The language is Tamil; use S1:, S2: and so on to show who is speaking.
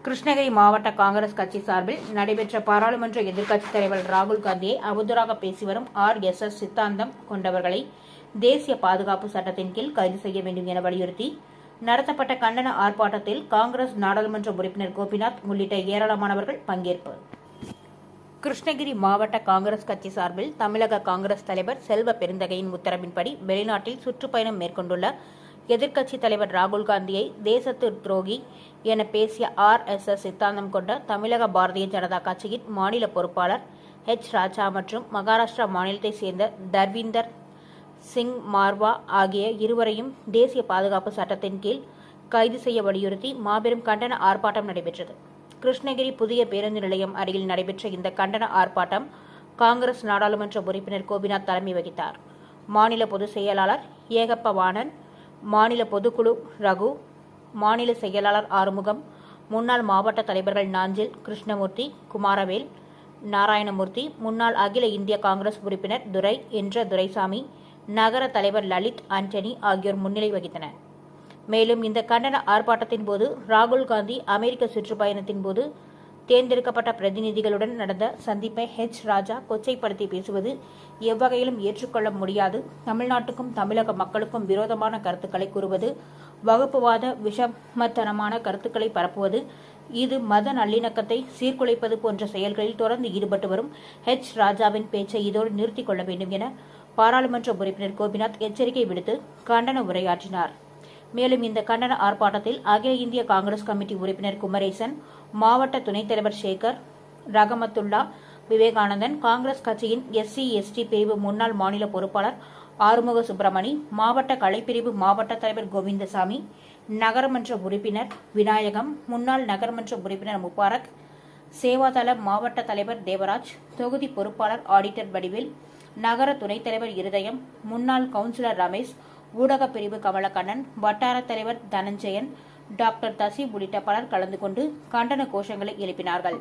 S1: கிருஷ்ணகிரி மாவட்ட காங்கிரஸ் கட்சி சார்பில் நடைபெற்ற பாராளுமன்ற எதிர்க்கட்சித் தலைவர் ராகுல் காந்தியை அவதூறாக பேசி வரும் RSS சித்தாந்தம் கொண்டவர்களை தேசிய பாதுகாப்பு சட்டத்தின் கீழ் கைது செய்ய வேண்டும் என வலியுறுத்தி நடத்தப்பட்ட கண்டன ஆர்ப்பாட்டத்தில் காங்கிரஸ் நாடாளுமன்ற உறுப்பினர் கோபிநாத் உள்ளிட்ட ஏராளமானவர்கள் பங்கேற்பு. கிருஷ்ணகிரி மாவட்ட காங்கிரஸ் கட்சி சார்பில் தமிழக காங்கிரஸ் தலைவர் செல்வ பெருந்தகையின் உத்தரவின்படி வெளிநாட்டில் சுற்றுப்பயணம் மேற்கொண்டுள்ள எதிர்க்கட்சித் தலைவர் ராகுல் காந்தியை தேசத்து துரோகி என பேசிய RSS சித்தாந்தம் கொண்ட தமிழக பாரதிய ஜனதா கட்சியின் மாநில பொறுப்பாளர் ராஜா மற்றும் மகாராஷ்டிரா மாநிலத்தைச் சேர்ந்த தர்வீந்தர் சிங் மார்வா ஆகிய இருவரையும் தேசிய பாதுகாப்பு சட்டத்தின் கீழ் கைது செய்ய வலியுறுத்தி மாபெரும் கண்டன ஆர்ப்பாட்டம் நடைபெற்றது. கிருஷ்ணகிரி புதிய பேருந்து நிலையம் அருகில் நடைபெற்ற இந்த கண்டன ஆர்ப்பாட்டம் காங்கிரஸ் நாடாளுமன்ற உறுப்பினர் கோபிநாத் தலைமை வகித்தார். மாநில பொதுச் செயலாளர் ஏகப்ப வாணன், மாநில பொதுக்குழு ரகு, மாநில செயலாளர் ஆறுமுகம், முன்னாள் மாவட்ட தலைவர்கள் நாஞ்சில், கிருஷ்ணமூர்த்தி, குமாரவேல், நாராயணமூர்த்தி, முன்னாள் அகில இந்திய காங்கிரஸ் உறுப்பினர் துரை என்ற துரைசாமி, நகர தலைவர் லலித் ஆண்டனி ஆகியோர் முன்னிலை வகித்தனர். மேலும் இந்த கண்டன ஆர்ப்பாட்டத்தின் போது ராகுல் காந்தி அமெரிக்க சுற்றுப்பயணத்தின் போது தேர்ந்தெடுக்கப்பட்ட பிரதிநிதிகளுடன் நடந்த சந்திப்பை ராஜா கொச்சைப்படுத்தி பேசுவது எவ்வகையிலும் ஏற்றுக்கொள்ள முடியாது. தமிழ்நாட்டுக்கும் தமிழக மக்களுக்கும் விரோதமான கருத்துக்களை கூறுவது, வகுப்புவாத விஷமத்தனமான கருத்துக்களை பரப்புவது, இது மத நல்லிணக்கத்தை சீர்குலைப்பது போன்ற செயல்களில் தொடர்ந்து ஈடுபட்டு வரும் ராஜாவின் பேச்சை இதோடு நிறுத்திக் கொள்ள வேண்டும் என பாராளுமன்ற உறுப்பினர் கோபிநாத் எச்சரிக்கை விடுத்து கண்டன உரையாற்றினார். மேலும் இந்த கண்டன ஆர்ப்பாட்டத்தில் அகில இந்திய காங்கிரஸ் கமிட்டி உறுப்பினர் குமரேசன், மாவட்ட துணைத் தலைவர் சேகர், ரகமத்துல்லா, விவேகானந்தன், காங்கிரஸ் கட்சியின் SC/ST பிரிவு முன்னாள் மாநில பொறுப்பாளர் ஆறுமுக சுப்பிரமணி, மாவட்ட கலைப்பிரிவு மாவட்ட தலைவர் கோவிந்தசாமி, நகரமன்ற உறுப்பினர் விநாயகம், முன்னாள் நகரமன்ற உறுப்பினர் முபாரக், சேவாதள மாவட்ட தலைவர் தேவராஜ், தொகுதி பொறுப்பாளர் ஆடிட்டர் வடிவேல், நகர துணைத் தலைவர் இருதயம், முன்னாள் கவுன்சிலர் ரமேஷ், ஊடகப் பிரிவு கமலக்கண்ணன், வட்டார தலைவர் தனஞ்சயன், டாக்டர் தசீப் உள்ளிட்ட பலர் கலந்து கொண்டு கண்டன கோஷங்களை எழுப்பினார்கள்.